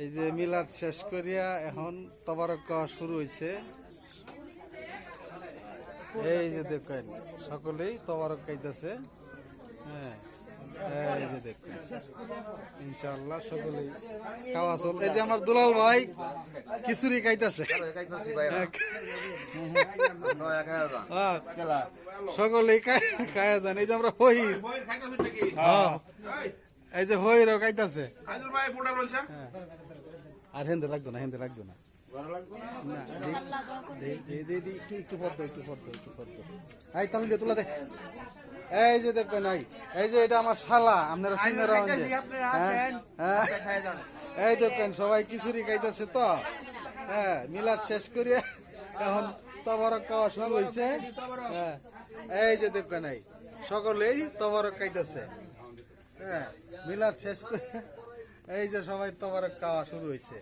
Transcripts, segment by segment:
এই যে মিলাদ শেষ করিয়া এখন তবারক খাওয়া শুরু হয়েছে। এই যে দেখেন সকলেই তবারক খাইতেছে। হ্যাঁ, এই যে দেখেন ইনশাআল্লাহ সকলেই খাওয়া চল। এই যে আমার দুলাল ভাই খিচুড়ি খাইতেছে। সকলেই খায়া যান। এই যে আমরা হই, এই যে হইরাও খাইতেছে। আর হেন্দে লাগতো না, হেন্দে লাগতো না। একটু পদ্ম, একটু পদ্ম, একটু পদ্ম। এই তাহলে দিয়ে তোলা দেখ। এই যে দেখবেন, এই যে এটা আমার শালা, আপনারা চিনেন। এই দেখবেন সবাই খিচুড়ি খাইতেছে তো। হ্যাঁ, মিলাদ শেষ করে এখন তবারক খাওয়া শুরু হয়েছে। হ্যাঁ, এই যে দেখবেন সকলেই তবারক খাইতেছে। হ্যাঁ, মিলাদ শেষ করে এই যে সবাই তবারক খাওয়া শুরু হয়েছে।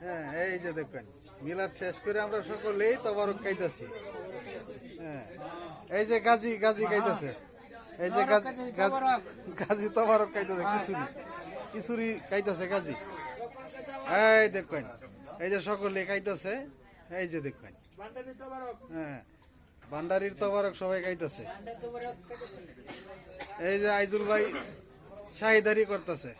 হ্যাঁ, এই যে দেখবেন মিলাদ শেষ করে আমরা সকলেই তবারক খাইতেছি। হ্যাঁ, এই যে গাজী খাইতেছে। এই যে গাজী তবারক খাইতেছে, খিচুড়ি খাইতেছে গাজী। এই দেখবেন এই যে সকলে খাইতেছে। এই যে দেখবেন, হ্যাঁ, ভান্ডারির তবারক সবাই খাইতেছে। এই যে আইজুল ভাই শাহিদারি করতেছে।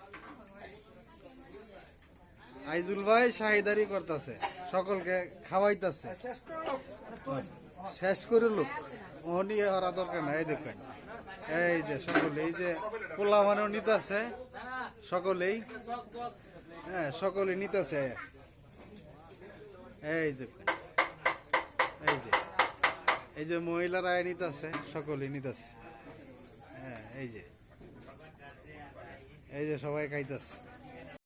আইজুল ভাই শাহিদারি করতেছে, সকলকে খাওয়াইতেছে। শেষ করে লোক অনি হরা দরকার না। এই দেখেন এই যে সকলে, এই যে পোলা মানেও নিতেছে সকলেই। হ্যাঁ, সকলে নিতেছে। এই দেখেন এই যে মহিলারা নিতেছে, সকলে নিতেছে। হ্যাঁ, এই যে সবাই খাইতেছে।